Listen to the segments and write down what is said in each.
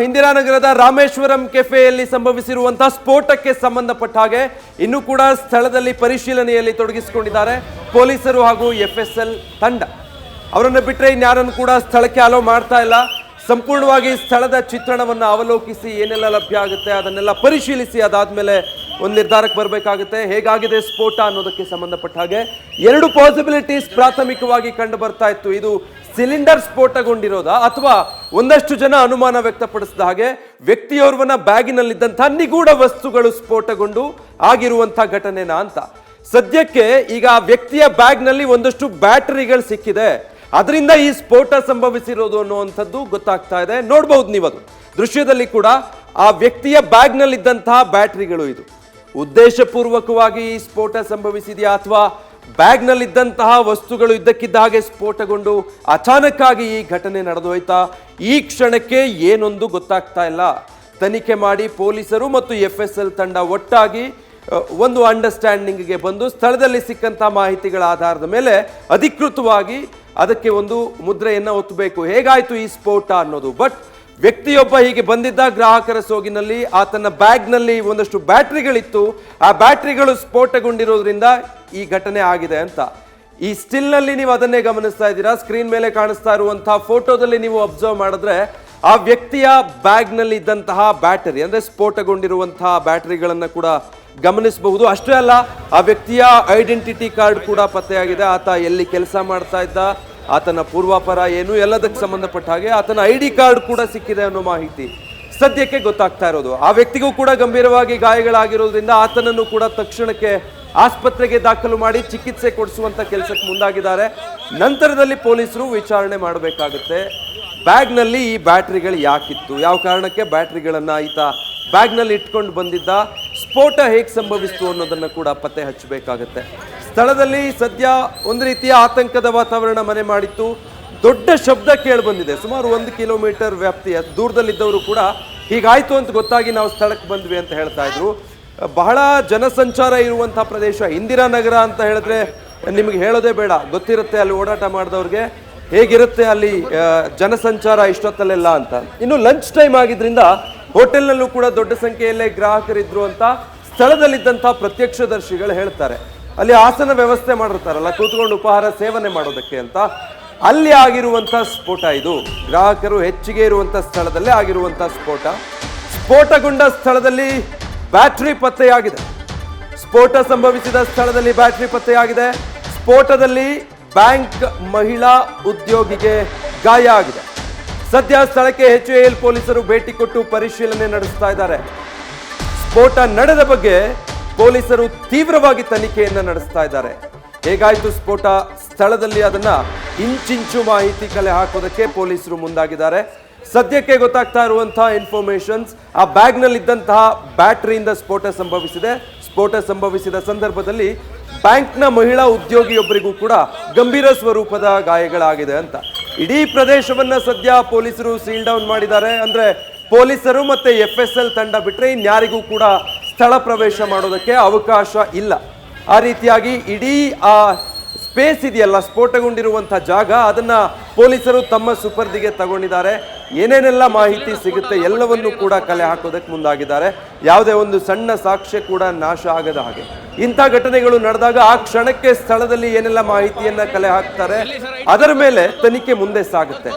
ಇಂದಿರಾನಗರದ ರಾಮೇಶ್ವರಂ ಕೆಫೆಯಲ್ಲಿ ಸಂಭವಿಸಿರುವಂತಹ ಸ್ಫೋಟಕ್ಕೆ ಸಂಬಂಧಪಟ್ಟ ಹಾಗೆ ಇನ್ನೂ ಕೂಡ ಸ್ಥಳದಲ್ಲಿ ಪರಿಶೀಲನೆಯಲ್ಲಿ ತೊಡಗಿಸಿಕೊಂಡಿದ್ದಾರೆ ಪೊಲೀಸರು ಹಾಗೂ ಎಫ್ಎಸ್ಎಲ್ ತಂಡ. ಅವರನ್ನು ಬಿಟ್ಟರೆ ಇನ್ಯಾರನ್ನು ಕೂಡ ಸ್ಥಳಕ್ಕೆ ಅಲೋ ಮಾಡ್ತಾ ಇಲ್ಲ. ಸಂಪೂರ್ಣವಾಗಿ ಸ್ಥಳದ ಚಿತ್ರಣವನ್ನು ಅವಲೋಕಿಸಿ ಏನೆಲ್ಲ ಲಭ್ಯ ಆಗುತ್ತೆ ಅದನ್ನೆಲ್ಲ ಪರಿಶೀಲಿಸಿ ಅದಾದ್ಮೇಲೆ ಒಂದು ನಿರ್ಧಾರಕ್ಕೆ ಬರಬೇಕಾಗುತ್ತೆ. ಹೇಗಾಗಿದೆ ಸ್ಫೋಟ ಅನ್ನೋದಕ್ಕೆ ಸಂಬಂಧಪಟ್ಟ ಹಾಗೆ ಎರಡು ಪಾಸಿಬಿಲಿಟೀಸ್ ಪ್ರಾಥಮಿಕವಾಗಿ ಕಂಡು ಬರ್ತಾ ಇತ್ತು. ಇದು ಸಿಲಿಂಡರ್ ಸ್ಫೋಟಗೊಂಡಿರೋದಾ ಅಥವಾ ಒಂದಷ್ಟು ಜನ ಅನುಮಾನ ವ್ಯಕ್ತಪಡಿಸಿದ ಹಾಗೆ ವ್ಯಕ್ತಿಯೋರ್ವನ ಬ್ಯಾಗಿನಲ್ಲಿದ್ದಂತಹ ನಿಗೂಢ ವಸ್ತುಗಳು ಸ್ಫೋಟಗೊಂಡು ಆಗಿರುವಂತಹ ಘಟನೆನಾ ಅಂತ. ಸದ್ಯಕ್ಕೆ ಈಗ ಆ ವ್ಯಕ್ತಿಯ ಬ್ಯಾಗ್ನಲ್ಲಿ ಒಂದಷ್ಟು ಬ್ಯಾಟರಿಗಳು ಸಿಕ್ಕಿದೆ, ಅದರಿಂದ ಈ ಸ್ಫೋಟ ಸಂಭವಿಸಿರೋದು ಅನ್ನುವಂಥದ್ದು ಗೊತ್ತಾಗ್ತಾ ಇದೆ. ನೋಡ್ಬಹುದು ನೀವು ಅದು ದೃಶ್ಯದಲ್ಲಿ ಕೂಡ ಆ ವ್ಯಕ್ತಿಯ ಬ್ಯಾಗ್ನಲ್ಲಿದ್ದಂತಹ ಬ್ಯಾಟರಿಗಳು. ಇದು ಉದ್ದೇಶಪೂರ್ವಕವಾಗಿ ಈ ಸ್ಫೋಟ ಸಂಭವಿಸಿದೆಯಾ ಅಥವಾ ಬ್ಯಾಗ್ನಲ್ಲಿದ್ದಂತಹ ವಸ್ತುಗಳು ಇದ್ದಕ್ಕಿದ್ದ ಹಾಗೆ ಸ್ಫೋಟಗೊಂಡು ಅಚಾನಕ್ ಆಗಿ ಈ ಘಟನೆ ನಡೆದೋಯ್ತಾ? ಈ ಕ್ಷಣಕ್ಕೆ ಏನೊಂದು ಗೊತ್ತಾಗ್ತಾ ಇಲ್ಲ. ತನಿಖೆ ಮಾಡಿ ಪೊಲೀಸರು ಮತ್ತು ಎಫ್ಎಸ್ಎಲ್ ತಂಡ ಒಟ್ಟಾಗಿ ಒಂದು ಅಂಡರ್ಸ್ಟ್ಯಾಂಡಿಂಗ್ಗೆ ಬಂದು ಸ್ಥಳದಲ್ಲಿ ಸಿಕ್ಕಂತ ಮಾಹಿತಿಗಳ ಆಧಾರದ ಮೇಲೆ ಅಧಿಕೃತವಾಗಿ ಅದಕ್ಕೆ ಒಂದು ಮುದ್ರೆಯನ್ನು ಒತ್ತಬೇಕು. ಹೇಗಾಯ್ತು ಈ ಸ್ಫೋಟ ಅನ್ನೋದು. ಬಟ್ ವ್ಯಕ್ತಿಯೊಬ್ಬ ಹೀಗೆ ಬಂದಿದ್ದ ಗ್ರಾಹಕರ ಸೋಗಿನಲ್ಲಿ ಆತನ ಬ್ಯಾಗ್ನಲ್ಲಿ ಒಂದಷ್ಟು ಬ್ಯಾಟ್ರಿಗಳಿತ್ತು, ಆ ಬ್ಯಾಟ್ರಿಗಳು ಸ್ಫೋಟಗೊಂಡಿರೋದ್ರಿಂದ ಈ ಘಟನೆ ಆಗಿದೆ ಅಂತ. ಈ ಸ್ಟಿಲ್ ನಲ್ಲಿ ನೀವು ಅದನ್ನೇ ಗಮನಿಸ್ತಾ ಇದ್ದೀರಾ. ಸ್ಕ್ರೀನ್ ಮೇಲೆ ಕಾಣಿಸ್ತಾ ಇರುವಂತಹ ಫೋಟೋದಲ್ಲಿ ನೀವು ಅಬ್ಸರ್ವ್ ಮಾಡಿದ್ರೆ ಆ ವ್ಯಕ್ತಿಯ ಬ್ಯಾಗ್ನಲ್ಲಿ ಇದ್ದಂತಹ ಬ್ಯಾಟರಿ ಅಂದ್ರೆ ಸ್ಫೋಟಗೊಂಡಿರುವಂತಹ ಬ್ಯಾಟರಿಗಳನ್ನ ಕೂಡ ಗಮನಿಸಬಹುದು. ಅಷ್ಟೇ ಅಲ್ಲ, ಆ ವ್ಯಕ್ತಿಯ ಐಡೆಂಟಿಟಿ ಕಾರ್ಡ್ ಕೂಡ ಪತ್ತೆಯಾಗಿದೆ. ಆತ ಎಲ್ಲಿ ಕೆಲಸ ಮಾಡ್ತಾ ಇದ್ದ, ಆತನ ಪೂರ್ವಾಪರ ಏನು, ಎಲ್ಲದಕ್ಕೆ ಸಂಬಂಧಪಟ್ಟ ಹಾಗೆ ಆತನ ಐಡಿ ಕಾರ್ಡ್ ಕೂಡ ಸಿಕ್ಕಿದೆ ಅನ್ನೋ ಮಾಹಿತಿ ಸದ್ಯಕ್ಕೆ ಗೊತ್ತಾಗ್ತಾ ಇರೋದು. ಆ ವ್ಯಕ್ತಿಗೂ ಕೂಡ ಗಂಭೀರವಾಗಿ ಗಾಯಗಳಾಗಿರೋದ್ರಿಂದ ಆತನನ್ನು ಕೂಡ ತಕ್ಷಣಕ್ಕೆ ಆಸ್ಪತ್ರೆಗೆ ದಾಖಲು ಮಾಡಿ ಚಿಕಿತ್ಸೆ ಕೊಡಿಸುವಂತ ಕೆಲಸಕ್ಕೆ ಮುಂದಾಗಿದ್ದಾರೆ. ನಂತರದಲ್ಲಿ ಪೊಲೀಸರು ವಿಚಾರಣೆ ಮಾಡಬೇಕಾಗುತ್ತೆ. ಬ್ಯಾಗ್ನಲ್ಲಿ ಈ ಬ್ಯಾಟ್ರಿಗಳು ಯಾಕಿತ್ತು, ಯಾವ ಕಾರಣಕ್ಕೆ ಬ್ಯಾಟ್ರಿಗಳನ್ನ ಈತ ಬ್ಯಾಗ್ನಲ್ಲಿ ಇಟ್ಕೊಂಡು ಬಂದಿದ್ದ, ಸ್ಫೋಟ ಹೇಗೆ ಸಂಭವಿಸ್ತು ಅನ್ನೋದನ್ನ ಕೂಡ ಪತ್ತೆ ಹಚ್ಚಬೇಕಾಗತ್ತೆ. ಸ್ಥಳದಲ್ಲಿ ಸದ್ಯ ಒಂದು ರೀತಿಯ ಆತಂಕದ ವಾತಾವರಣ ಮನೆ ಮಾಡಿತ್ತು. ದೊಡ್ಡ ಶಬ್ದ ಕೇಳಿ ಬಂದಿದೆ. ಸುಮಾರು 1 ಕಿಲೋಮೀಟರ್ ವ್ಯಾಪ್ತಿಯ ದೂರದಲ್ಲಿದ್ದವರು ಕೂಡ ಹೀಗಾಯ್ತು ಅಂತ ಗೊತ್ತಾಗಿ ನಾವು ಸ್ಥಳಕ್ಕೆ ಬಂದ್ವಿ ಅಂತ ಹೇಳ್ತಾ ಇದ್ರು. ಬಹಳ ಜನಸಂಚಾರ ಇರುವಂತಹ ಪ್ರದೇಶ ಇಂದಿರಾನಗರ ಅಂತ ಹೇಳಿದ್ರೆ ನಿಮಗೆ ಹೇಳೋದೇ ಬೇಡ, ಗೊತ್ತಿರುತ್ತೆ ಅಲ್ಲಿ ಓಡಾಟ ಮಾಡಿದವ್ರಿಗೆ ಹೇಗಿರುತ್ತೆ ಅಲ್ಲಿ ಜನಸಂಚಾರ ಇಷ್ಟೊತ್ತಲ್ಲೆಲ್ಲ ಅಂತ. ಇನ್ನು ಲಂಚ್ ಟೈಮ್ ಆಗಿದ್ರಿಂದ ಹೋಟೆಲ್ನಲ್ಲೂ ಕೂಡ ದೊಡ್ಡ ಸಂಖ್ಯೆಯಲ್ಲೇ ಗ್ರಾಹಕರಿದ್ರು ಅಂತ ಸ್ಥಳದಲ್ಲಿದ್ದಂತಹ ಪ್ರತ್ಯಕ್ಷದರ್ಶಿಗಳು ಹೇಳ್ತಾರೆ. ಅಲ್ಲಿ ಆಸನ ವ್ಯವಸ್ಥೆ ಮಾಡಿರ್ತಾರಲ್ಲ ಕೂತ್ಕೊಂಡು ಉಪಹಾರ ಸೇವನೆ ಮಾಡೋದಕ್ಕೆ ಅಂತ, ಅಲ್ಲಿ ಆಗಿರುವಂತಹ ಸ್ಫೋಟ ಇದು. ಗ್ರಾಹಕರು ಹೆಚ್ಚಿಗೆ ಇರುವಂತಹ ಸ್ಥಳದಲ್ಲೇ ಆಗಿರುವಂತಹ ಸ್ಫೋಟ. ಸ್ಫೋಟಗೊಂಡ ಸ್ಥಳದಲ್ಲಿ ಬ್ಯಾಟ್ರಿ ಪತ್ತೆಯಾಗಿದೆ. ಸ್ಫೋಟ ಸಂಭವಿಸಿದ ಸ್ಥಳದಲ್ಲಿ ಬ್ಯಾಟ್ರಿ ಪತ್ತೆಯಾಗಿದೆ. ಸ್ಫೋಟದಲ್ಲಿ ಬ್ಯಾಂಕ್ ಮಹಿಳಾ ಉದ್ಯೋಗಿಗೆ ಗಾಯ ಆಗಿದೆ. ಸದ್ಯ ಸ್ಥಳಕ್ಕೆ HAL ಪೊಲೀಸರು ಭೇಟಿ ಕೊಟ್ಟು ಪರಿಶೀಲನೆ ನಡೆಸ್ತಾ ಇದ್ದಾರೆ. ಸ್ಫೋಟ ನಡೆದ ಬಗ್ಗೆ ಪೊಲೀಸರು ತೀವ್ರವಾಗಿ ತನಿಖೆಯನ್ನ ನಡೆಸ್ತಾ ಇದ್ದಾರೆ. ಹೇಗಾಯ್ತು ಸ್ಫೋಟ, ಸ್ಥಳದಲ್ಲಿ ಅದನ್ನ ಇಂಚಿಂಚು ಮಾಹಿತಿ ಕಲೆ ಹಾಕೋದಕ್ಕೆ ಪೊಲೀಸರು ಮುಂದಾಗಿದ್ದಾರೆ. ಸದ್ಯಕ್ಕೆ ಗೊತ್ತಾಗ್ತಾ ಇರುವಂತಹ ಇನ್ಫಾರ್ಮೇಶನ್ಸ್, ಆ ಬ್ಯಾಗ್ನಲ್ಲಿ ಇದ್ದಂತಹ ಬ್ಯಾಟರಿಯಿಂದ ಸ್ಫೋಟ ಸಂಭವಿಸಿದೆ. ಸ್ಫೋಟ ಸಂಭವಿಸಿದ ಸಂದರ್ಭದಲ್ಲಿ ಬ್ಯಾಂಕ್ನ ಮಹಿಳಾ ಉದ್ಯೋಗಿಯೊಬ್ಬರಿಗೂ ಕೂಡ ಗಂಭೀರ ಸ್ವರೂಪದ ಗಾಯಗಳಾಗಿದೆ ಅಂತ. ಇಡೀ ಪ್ರದೇಶವನ್ನ ಸದ್ಯ ಪೊಲೀಸರು ಸೀಲ್ ಡೌನ್ ಮಾಡಿದ್ದಾರೆ. ಅಂದ್ರೆ ಪೊಲೀಸರು ಮತ್ತೆ ಎಫ್ಎಸ್ಎಲ್ ತಂಡ ಬಿಟ್ರೆ ಇನ್ಯಾರಿಗೂ ಕೂಡ ಸ್ಥಳ ಪ್ರವೇಶ ಮಾಡೋದಕ್ಕೆ ಅವಕಾಶ ಇಲ್ಲ. ಆ ರೀತಿಯಾಗಿ ಇಡೀ ಆ ಸ್ಪೇಸ್ ಇದೆಯಲ್ಲ ಸ್ಫೋಟಗೊಂಡಿರುವಂತಹ ಜಾಗ, ಅದನ್ನ ಪೊಲೀಸರು ತಮ್ಮ ಸುಪರ್ದಿಗೆ ತಗೊಂಡಿದ್ದಾರೆ. ಏನೇನೆಲ್ಲ ಮಾಹಿತಿ ಸಿಗುತ್ತೆ ಎಲ್ಲವನ್ನೂ ಕೂಡ ಕಲೆ ಹಾಕೋದಕ್ಕೆ ಮುಂದಾಗಿದ್ದಾರೆ. ಯಾವುದೇ ಒಂದು ಸಣ್ಣ ಸಾಕ್ಷ್ಯ ಕೂಡ ನಾಶ ಆಗದ ಹಾಗೆ ಇಂಥ ಘಟನೆಗಳು ನಡೆದಾಗ ಆ ಕ್ಷಣಕ್ಕೆ ಸ್ಥಳದಲ್ಲಿ ಏನೆಲ್ಲ ಮಾಹಿತಿಯನ್ನ ಕಲೆ ಹಾಕ್ತಾರೆ, ಅದರ ಮೇಲೆ ತನಿಖೆ ಮುಂದೆ ಸಾಗುತ್ತೆ.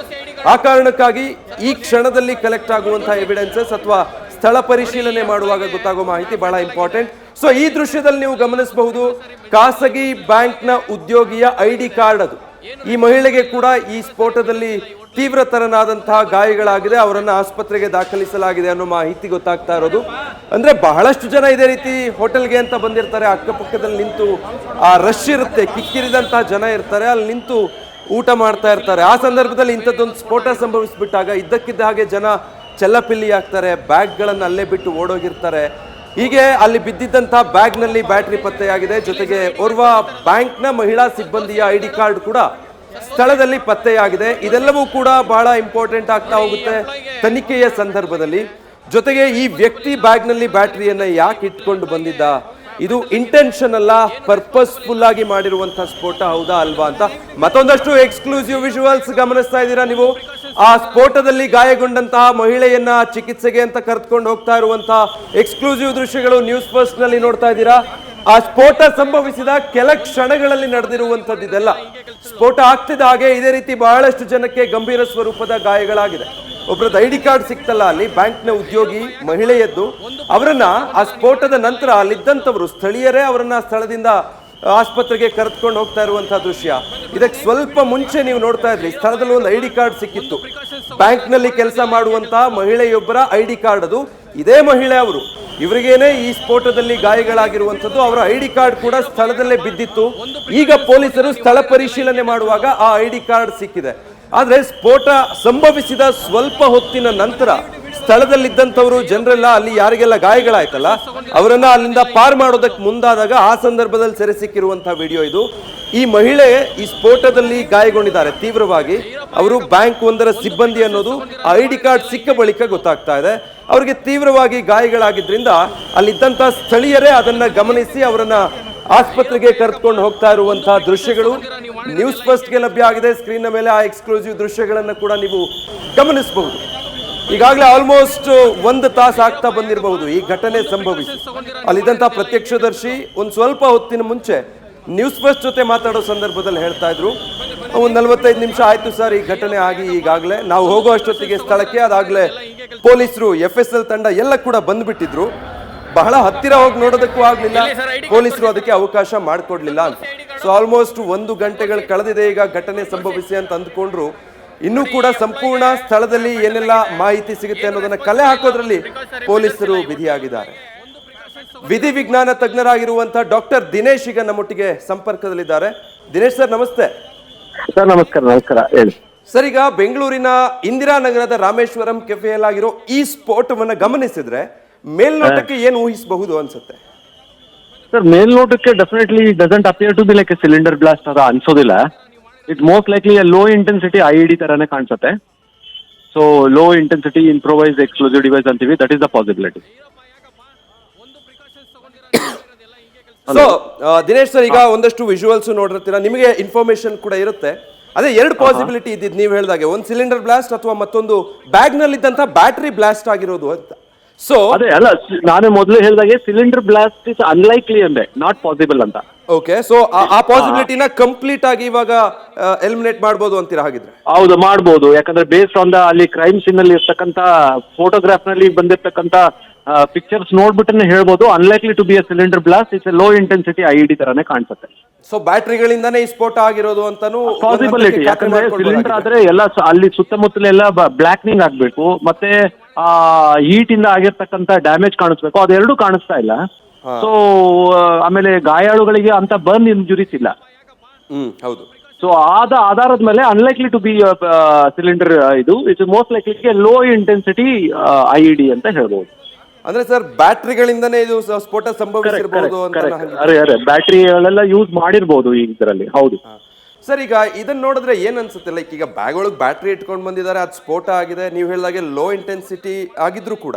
ಆ ಕಾರಣಕ್ಕಾಗಿ ಈ ಕ್ಷಣದಲ್ಲಿ ಕಲೆಕ್ಟ್ ಆಗುವಂತಹ ಎವಿಡೆನ್ಸಸ್ ಅಥವಾ ಸ್ಥಳ ಪರಿಶೀಲನೆ ಮಾಡುವಾಗ ಗೊತ್ತಾಗುವ ಮಾಹಿತಿ ಬಹಳ ಇಂಪಾರ್ಟೆಂಟ್. ಸೊ ಈ ದೃಶ್ಯದಲ್ಲಿ ನೀವು ಗಮನಿಸಬಹುದು, ಖಾಸಗಿ ಬ್ಯಾಂಕ್ನ ಉದ್ಯೋಗಿಯ ಐಡಿ ಕಾರ್ಡ್ ಅದು. ಈ ಮಹಿಳೆಗೆ ಕೂಡ ಈ ಸ್ಫೋಟದಲ್ಲಿ ತೀವ್ರತರನಾದಂತಹ ಗಾಯಗಳಾಗಿದೆ. ಅವರನ್ನ ಆಸ್ಪತ್ರೆಗೆ ದಾಖಲಿಸಲಾಗಿದೆ ಅನ್ನೋ ಮಾಹಿತಿ ಗೊತ್ತಾಗ್ತಾ ಇರೋದು. ಅಂದ್ರೆ ಬಹಳಷ್ಟು ಜನ ಇದೇ ರೀತಿ ಹೋಟೆಲ್ಗೆ ಅಂತ ಬಂದಿರ್ತಾರೆ. ಅಕ್ಕಪಕ್ಕದಲ್ಲಿ ನಿಂತು ಆ ರಶ್ ಇರುತ್ತೆ, ಕಿಕ್ಕಿರಿದಂತಹ ಜನ ಇರ್ತಾರೆ, ಅಲ್ಲಿ ನಿಂತು ಊಟ ಮಾಡ್ತಾ ಇರ್ತಾರೆ. ಆ ಸಂದರ್ಭದಲ್ಲಿ ಇಂಥದ್ದೊಂದು ಸ್ಫೋಟ ಸಂಭವಿಸ್ಬಿಟ್ಟಾಗ ಇದ್ದಕ್ಕಿದ್ದ ಹಾಗೆ ಜನ ಚೆಲ್ಲಪಿಲ್ಲಿ ಆಗ್ತಾರೆ, ಬ್ಯಾಗ್ಗಳನ್ನು ಅಲ್ಲೇ ಬಿಟ್ಟು ಓಡೋಗಿರ್ತಾರೆ. ಹೀಗೆ ಅಲ್ಲಿ ಬಿದ್ದಿದ್ದಂತಹ ಬ್ಯಾಗ್ನಲ್ಲಿ ಬ್ಯಾಟ್ರಿ ಪತ್ತೆಯಾಗಿದೆ. ಜೊತೆಗೆ ಓರ್ವ ಬ್ಯಾಂಕ್ನ ಮಹಿಳಾ ಸಿಬ್ಬಂದಿಯ ಐಡಿ ಕಾರ್ಡ್ ಕೂಡ ಸ್ಥಳದಲ್ಲಿ ಪತ್ತೆಯಾಗಿದೆ. ಇದೆಲ್ಲವೂ ಕೂಡ ಬಹಳ ಇಂಪಾರ್ಟೆಂಟ್ ಆಗ್ತಾ ಹೋಗುತ್ತೆ ತನಿಖೆಯ ಸಂದರ್ಭದಲ್ಲಿ. ಜೊತೆಗೆ ಈ ವ್ಯಕ್ತಿ ಬ್ಯಾಗ್ನಲ್ಲಿ ಬ್ಯಾಟ್ರಿಯನ್ನ ಯಾಕೆ ಇಟ್ಕೊಂಡು ಬಂದಿದ್ದ, ಇದು ಇಂಟೆನ್ಷನ್ ಅಲ್ಲ, ಪರ್ಪಸ್ಫುಲ್ ಆಗಿ ಮಾಡಿರುವಂತಹ ಸ್ಫೋಟ ಹೌದಾ ಅಲ್ವಾ ಅಂತ ಮತ್ತೊಂದಷ್ಟು ಎಕ್ಸ್ಕ್ಲೂಸಿವ್ ವಿಜುವಲ್ಸ್ ಗಮನಿಸ್ತಾ ಇದ್ದೀರಾ ನೀವು. ಆ ಸ್ಫೋಟದಲ್ಲಿ ಗಾಯಗೊಂಡಂತಹ ಮಹಿಳೆಯನ್ನ ಚಿಕಿತ್ಸೆಗೆ ಅಂತ ಕರೆದುಕೊಂಡು ಹೋಗ್ತಾ ಇರುವಂತಹ ಎಕ್ಸ್ಕ್ಲೂಸಿವ್ ದೃಶ್ಯಗಳು ನ್ಯೂಸ್ ಫಸ್ಟ್ ನಲ್ಲಿ ನೋಡ್ತಾ ಇದ್ದೀರಾ. ಆ ಸ್ಫೋಟ ಸಂಭವಿಸಿದ ಕೆಲ ಕ್ಷಣಗಳಲ್ಲಿ ನಡೆದಿರುವಂತದ್ದು ಇದೆಲ್ಲ. ಸ್ಫೋಟ ಆಗ್ತಿದ್ದ ಹಾಗೆ ಇದೇ ರೀತಿ ಬಹಳಷ್ಟು ಜನಕ್ಕೆ ಗಂಭೀರ ಸ್ವರೂಪದ ಗಾಯಗಳಾಗಿದೆ. ಒಬ್ಬರದ್ದು ಐಡಿ ಕಾರ್ಡ್ ಸಿಕ್ತಲ್ಲ, ಅಲ್ಲಿ ಬ್ಯಾಂಕ್ನ ಉದ್ಯೋಗಿ ಮಹಿಳೆಯದ್ದು, ಅವರನ್ನ ಆ ಸ್ಫೋಟದ ನಂತರ ಅಲ್ಲಿದ್ದಂಥವರು ಸ್ಥಳೀಯರೇ ಅವರನ್ನ ಸ್ಥಳದಿಂದ ಆಸ್ಪತ್ರೆಗೆ ಕರೆದುಕೊಂಡು ಹೋಗ್ತಾ ಇರುವಂತಹ ದೃಶ್ಯ. ಇದಕ್ಕೆ ಸ್ವಲ್ಪ ಮುಂಚೆ ನೀವು ನೋಡ್ತಾ ಇದ್ರಿ, ಸ್ಥಳದಲ್ಲಿ ಒಂದು ಐಡಿ ಕಾರ್ಡ್ ಸಿಕ್ಕಿತ್ತು. ಬ್ಯಾಂಕ್ ನಲ್ಲಿ ಕೆಲಸ ಮಾಡುವಂತಹ ಮಹಿಳೆಯೊಬ್ಬರ ಐಡಿ ಕಾರ್ಡ್ ಅದು. ಇದೇ ಮಹಿಳೆ ಅವರು, ಇವರಿಗೇನೆ ಈ ಸ್ಫೋಟದಲ್ಲಿ ಗಾಯಗಳಾಗಿರುವಂಥದ್ದು. ಅವರ ಐಡಿ ಕಾರ್ಡ್ ಕೂಡ ಸ್ಥಳದಲ್ಲೇ ಬಿದ್ದಿತ್ತು. ಈಗ ಪೊಲೀಸರು ಸ್ಥಳ ಪರಿಶೀಲನೆ ಮಾಡುವಾಗ ಆ ಐಡಿ ಕಾರ್ಡ್ ಸಿಕ್ಕಿದೆ. ಆದ್ರೆ ಸ್ಫೋಟ ಸಂಭವಿಸಿದ ಸ್ವಲ್ಪ ಹೊತ್ತಿನ ನಂತರ ಸ್ಥಳದಲ್ಲಿದ್ದಂಥವರು ಜನರೆಲ್ಲ, ಅಲ್ಲಿ ಯಾರಿಗೆಲ್ಲ ಗಾಯಗಳಾಯ್ತಲ್ಲ ಅವರನ್ನ ಅಲ್ಲಿಂದ ಪಾರ್ ಮಾಡೋದಕ್ಕೆ ಮುಂದಾದಾಗ ಆ ಸಂದರ್ಭದಲ್ಲಿ ಸೆರೆ ಸಿಕ್ಕಿರುವಂತಹ ವಿಡಿಯೋ ಇದು. ಈ ಮಹಿಳೆ ಈ ಸ್ಫೋಟದಲ್ಲಿ ಗಾಯಗೊಂಡಿದ್ದಾರೆ ತೀವ್ರವಾಗಿ. ಅವರು ಬ್ಯಾಂಕ್ ಒಂದರ ಸಿಬ್ಬಂದಿ ಅನ್ನೋದು ಐಡಿ ಕಾರ್ಡ್ ಸಿಕ್ಕ ಬಳಿಕ ಗೊತ್ತಾಗ್ತಾ ಇದೆ. ಅವರಿಗೆ ತೀವ್ರವಾಗಿ ಗಾಯಗಳಾಗಿದ್ರಿಂದ ಅಲ್ಲಿದ್ದಂತಹ ಸ್ಥಳೀಯರೇ ಅದನ್ನ ಗಮನಿಸಿ ಅವರನ್ನ ಆಸ್ಪತ್ರೆಗೆ ಕರೆದುಕೊಂಡು ಹೋಗ್ತಾ ಇರುವಂತಹ ದೃಶ್ಯಗಳು ನ್ಯೂಸ್ ಫಸ್ಟ್ಗೆ ಲಭ್ಯ ಆಗಿದೆ. ಸ್ಕ್ರೀನ್ ಮೇಲೆ ಆ ಎಕ್ಸ್ಕ್ಲೂಸಿವ್ ದೃಶ್ಯಗಳನ್ನು ಕೂಡ ನೀವು ಗಮನಿಸಬಹುದು. ಈಗಾಗಲೇ ಆಲ್ಮೋಸ್ಟ್ 1 ತಾಸು ಆಗ್ತಾ ಬಂದಿರಬಹುದು ಈ ಘಟನೆ ಸಂಭವಿಸಿ. ಅಲ್ಲಿದ್ದಂತಹ ಪ್ರತ್ಯಕ್ಷದರ್ಶಿ ಒಂದು ಸ್ವಲ್ಪ ಹೊತ್ತಿನ ಮುಂಚೆ ನ್ಯೂಸ್ ಫಸ್ಟ್ ಜೊತೆ ಮಾತಾಡೋ ಸಂದರ್ಭದಲ್ಲಿ ಹೇಳ್ತಾ ಇದ್ರು, ಒಂದು 45 ನಿಮಿಷ ಆಯ್ತು ಸರ್ ಈ ಘಟನೆ ಆಗಿ. ಈಗಾಗಲೇ ನಾವು ಹೋಗೋ ಅಷ್ಟೊತ್ತಿಗೆ ಸ್ಥಳಕ್ಕೆ ಅದಾಗಲೇ ಪೊಲೀಸರು FSL ತಂಡ ಎಲ್ಲ ಕೂಡ ಬಂದ್ಬಿಟ್ಟಿದ್ರು. ಬಹಳ ಹತ್ತಿರ ಹೋಗಿ ನೋಡೋದಕ್ಕೂ ಆಗ್ಲಿಲ್ಲ, ಪೊಲೀಸರು ಅದಕ್ಕೆ ಅವಕಾಶ ಮಾಡಿಕೊಡ್ಲಿಲ್ಲ ಅಂತ. ಸೊ ಆಲ್ಮೋಸ್ಟ್ 1 ಗಂಟೆಗಳು ಕಳೆದಿದೆ ಈಗ ಘಟನೆ ಸಂಭವಿಸಿ ಅಂತ ಅಂದ್ಕೊಂಡ್ರು. ಇನ್ನೂ ಕೂಡ ಸಂಪೂರ್ಣ ಸ್ಥಳದಲ್ಲಿ ಏನೆಲ್ಲ ಮಾಹಿತಿ ಸಿಗುತ್ತೆ ಅನ್ನೋದನ್ನ ಕಲೆ ಹಾಕೋದ್ರಲ್ಲಿ ಪೊಲೀಸರು ಬಿಧಿಯಾಗಿದ್ದಾರೆ. ವಿಧಿ ವಿಜ್ಞಾನ ತಜ್ಞರಾಗಿರುವಂತಹ ಡಾಕ್ಟರ್ ದಿನೇಶ್ ಈಗ ನಮ್ಮೊಟ್ಟಿಗೆ ಸಂಪರ್ಕದಲ್ಲಿದ್ದಾರೆ. ದಿನೇಶ್ ಸರ್ ನಮಸ್ತೆ. ಸರ್ ನಮಸ್ಕಾರ. ನಮಸ್ಕಾರ ಹೇಳಿ ಸರ್. ಈಗ ಬೆಂಗಳೂರಿನ ಇಂದಿರಾನಗರದ ರಾಮೇಶ್ವರಂ ಕೆಫೆಯಲ್ಲಾಗಿರೋ ಈ ಸ್ಫೋಟವನ್ನ ಗಮನಿಸಿದ್ರೆ ಮೇಲ್ನೋಟಕ್ಕೆ ಏನು ಊಹಿಸಬಹುದು ಅನ್ಸುತ್ತೆ? ಸರ್ ಮೇಲ್ನೋಟಕ್ಕೆ definitely doesn't appear to be like a cylinder blast ಅದ ಅನ್ಸೋದಿಲ್ಲ. It most likely low intensity IED ತರಾನೇ ಕಾಣಿಸುತ್ತೆ. So low intensity improvise explosive device ಅಂತೀವಿ, that is the possibility. So Dinesh sir, ಈಗ ಒಂದಷ್ಟು ವಿಜುವಲ್ಸ್ ನೋಡಿರ್ತೀರಾ, ನಿಮಗೆ ಇನ್ಫಾರ್ಮೇಶನ್ ಕೂಡ ಇರುತ್ತೆ. ಅದೇ 2 ಪಾಸಿಬಿಲಿಟಿ ಇದ್ದಿದ್ದು ನೀವು ಹೇಳಿದಾಗೆ, ಒಂದು ಸಿಲಿಂಡರ್ ಬ್ಲಾಸ್ಟ್ ಅಥವಾ ಮತ್ತೊಂದು ಬ್ಯಾಗ್ ನಲ್ಲಿದ್ದಂತ ಬ್ಯಾಟರಿ ಬ್ಲಾಸ್ಟ್ ಆಗಿರೋದು ಅಂತ. ಸೊ ಅದೇ ಅಲ್ಲ, ನಾನು ಮೊದಲು ಹೇಳಿದಾಗೆ ಸಿಲಿಂಡರ್ ಬ್ಲಾಸ್ಟ್ ಇಸ್ ಅನ್ಲೈಕ್ಲಿ ಅಂದೆ, ನಾಟ್ ಪಾಸಿಬಲ್ ಅಂತ. ಓಕೆ, ಸೊ ಆ ಪಾಸಿಬಿಲಿಟಿನ ಕಂಪ್ಲೀಟ್ ಆಗಿ ಇವಾಗ ಎಲಿಮಿನೇಟ್ ಮಾಡಬಹುದು ಅಂತೀರಾ ಹಾಗಿದ್ರೆ? ಹೌದು, ಮಾಡಬಹುದು. ಯಾಕಂದ್ರೆ ಬೇಸ್ಡ್ ಆನ್ ದ ಅಲ್ಲಿ ಕ್ರೈಮ್ ಸೀನ್ ಅಲ್ಲಿ ಇರ್ತಕ್ಕಂತ ಫೋಟೋಗ್ರಾಫ್ ನಲ್ಲಿ ಬಂದಿರ್ತಕ್ಕಂತ ಪಿಕ್ಚರ್ಸ್ ನೋಡ್ಬಿಟ್ಟೆ ಹೇಳ್ಬೋದು unlikely to be a cylinder blast. It's a low intensity IED ತರಾನೇ ಕಾಣಿಸುತ್ತೆ. ಸೊ ಬ್ಯಾಟ್ರಿಗಳಿಂದಾನೇ ಈ ಸ್ಫೋಟ ಆಗಿರೋದು ಅಂತಾನು ಪಾಸಿಬಿಲಿಟಿ. ಯಾಕಂದ್ರೆ ಸಿಲಿಂಡರ್ ಆದ್ರೆ ಎಲ್ಲ ಅಲ್ಲಿ ಸುತ್ತಮುತ್ತಲೆಲ್ಲ ಬ್ಲಾಕ್ನಿಂಗ್ ಆಗ್ಬೇಕು, ಮತ್ತೆ ಹೀಟ್ ಇಂದ ಆಗಿರ್ತಕ್ಕಂತ ಡ್ಯಾಮೇಜ್ ಕಾಣಿಸ್ಬೇಕು, ಅದೆರಡು ಕಾಣಿಸ್ತಾ ಇಲ್ಲ. ಸೊ ಆಮೇಲೆ ಗಾಯಾಳುಗಳಿಗೆ ಅಂತ ಬರ್ನ್ ಇಂಜುರೀಸ್ ಇಲ್ಲ. ಹೌದು. ಸೊ ಆಧಾರದ ಮೇಲೆ ಅನ್ಲೈಕ್ಲಿ ಟು ಬಿ ಸಿಲಿಂಡರ್ ಇದು it's most likely low intensity IED ಅಂತ ಹೇಳ್ಬೋದು. ಅಂದ್ರೆ ಸರ್ ಬ್ಯಾಟ್ರಿಗಳಿಂದಾನೇ ಇದು ಸ್ಫೋಟ ಸಂಭವಿಸಿರಬಹುದು ಅಂತ? ಬ್ಯಾಟ್ರಿಗಳೆಲ್ಲ ಯೂಸ್ ಮಾಡಿರ್ಬೋದು ಇದರಲ್ಲಿ. ಹೌದು ಸರ್. ಈಗ ಇದನ್ನ ನೋಡಿದ್ರೆ ಏನ್ ಅನ್ಸುತ್ತೆ, ಲೈಕ್ ಈಗ ಬ್ಯಾಗ್ ಒಳಗೆ ಬ್ಯಾಟ್ರಿ ಇಟ್ಕೊಂಡು ಬಂದಿದ್ದಾರೆ, ಅದು ಸ್ಫೋಟ ಆಗಿದೆ. ನೀವು ಹೇಳಿದಾಗೆ ಲೋ ಇಂಟೆನ್ಸಿಟಿ ಆಗಿದ್ರು ಕೂಡ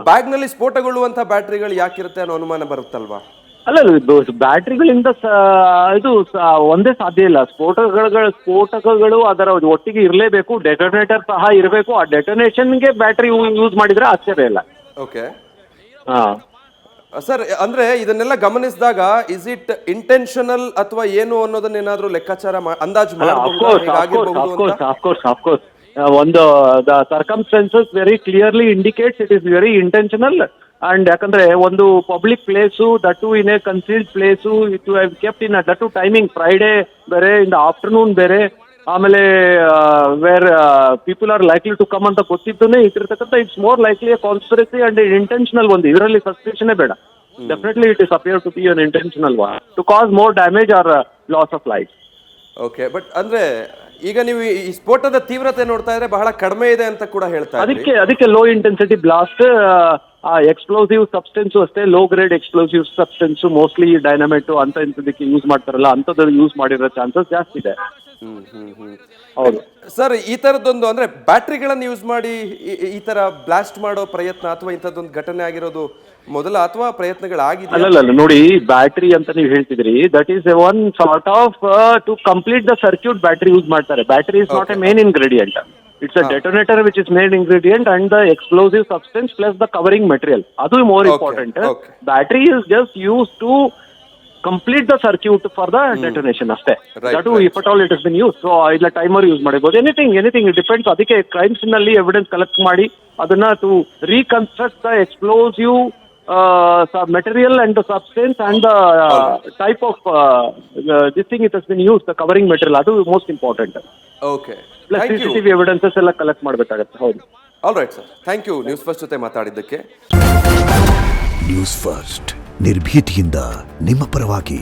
ಬ್ಯಾಗ್ ನಲ್ಲಿ ಸ್ಫೋಟಗೊಳ್ಳುವಂತ ಬ್ಯಾಟ್ರಿಗಳು ಯಾಕಿರುತ್ತೆ ಅನ್ನೋ ಅನುಮಾನ ಬರುತ್ತಲ್ವಾ? ಅಲ್ಲ, ಬ್ಯಾಟ್ರಿಗಳಿಂದ ಇದು ಒಂದೇ ಸಾಧ್ಯ ಇಲ್ಲ. ಸ್ಫೋಟಕಗಳು ಅದರ ಒಟ್ಟಿಗೆ ಇರಲೇಬೇಕು, ಡೆಟೋನೇಟರ್ ಸಹ ಇರಬೇಕು. ಆ ಡೆಟೋನೇಷನ್ಗೆ ಬ್ಯಾಟ್ರಿ ಯೂಸ್ ಮಾಡಿದ್ರೆ ಆಶ್ಚರ್ಯ ಇಲ್ಲ. ಓಕೆ ಸರ್, ಅಂದ್ರೆ ಇದನ್ನೆಲ್ಲ ಗಮನಿಸಿದಾಗ ಇಸ್ ಇಟ್ ಇಂಟೆನ್ಷನಲ್ ಅಥವಾ ಏನು ಅನ್ನೋದನ್ನೇನಾದ್ರೂ ಲೆಕ್ಕಾಚಾರ ಅಂದಾಜು ಅಫ್ಕೋರ್ಸ್ ಒಂದು the circumstances very clearly indicates it is very intentional. And ಯಾಕಂದ್ರೆ ಒಂದು public place, that to in a concealed place, it have kept in that to timing Friday ಬೇರೆ, ಇನ್ ದ ಆಫ್ಟರ್ನೂನ್ ಬೇರೆ, ಆಮೇಲೆ where people are likely to come ಅಂತ ಗೊತ್ತಿದ್ದನ್ನೇ ಇಟ್ಟಿರ್ತಕ್ಕಂಥ it's more likely a conspiracy and intentional ಒಂದು. ಇದರಲ್ಲಿ suspicion ಬೇಡ. Definitely it is appear to be an intentional one to cause more damage R loss of life. Okay, but ಅಂದ್ರೆ ಈಗ ನೀವು ಈ ಸ್ಫೋಟದ ತೀವ್ರತೆ ನೋಡ್ತಾ ಇದ್ರೆ ಬಹಳ ಕಡಿಮೆ ಇದೆ ಅಂತ ಕೂಡ ಹೇಳ್ತಾ ಇದ್ದೀರಿ. ಅದಕ್ಕೆ low intensity blast. Explosive substance ಅಷ್ಟೇ, low grade explosive substance, mostly dynamite ಅಂತ ಇಂಥದಕ್ಕೆ ಯೂಸ್ ಮಾಡ್ತಾರಲ್ಲ, ಅಂಥದ್ದು ಯೂಸ್ ಮಾಡಿರೋ ಚಾನ್ಸಸ್ ಜಾಸ್ತಿ ಇದೆ. ಹೌದು ಸರ್, ಈ ತರದೊಂದು ಅಂದ್ರೆ ಬ್ಯಾಟ್ರಿಗಳನ್ನು ಯೂಸ್ ಮಾಡಿ ಈ ತರ ಬ್ಲಾಸ್ಟ್ ಮಾಡೋ ಪ್ರಯತ್ನ ಅಥವಾ ಇಂಥದ್ದೊಂದು ಘಟನೆ ಆಗಿರೋದು ಮೊದಲ ಅಥವಾ ಪ್ರಯತ್ನಗಳಾಗಿದೆ? ಅಲ್ಲ ನೋಡಿ, ಬ್ಯಾಟ್ರಿ ಅಂತ ನೀವು ಹೇಳ್ತಿದ್ರಿ, that is one sort of to complete the circuit battery use ಮಾಡ್ತಾರೆ. Battery is not a main ingredient. It's a detonator which is main ingredient and the explosive substance plus the covering material. ಅದು more important. Battery is just use to complete the circuit for the detonation ಅಷ್ಟೇ. That if at all it is been use. So ಇಲ್ಲ timer use ಮಾಡಬಹುದು, anything it depends. ಅದಕ್ಕೆ crimes ನಲ್ಲಿ evidence collect ಮಾಡಿ ಅದನ್ನ to reconstruct the explosive material and the substance and the type of this thing it has been used, the covering material, ಅದು most important. Okay, plus CCTV evidences ಎಲ್ಲ collect ಮಾಡಬೇಕಾಗತ್ತೆ. ಹೌದು. All right sir, thank you news first ಜೊತೆ ಮಾತಾಡಿದ್ದಕ್ಕೆ. News first ನಿರ್ಭೀತಿಯಿಂದ ನಿಮ್ಮ ಪರವಾಗಿ.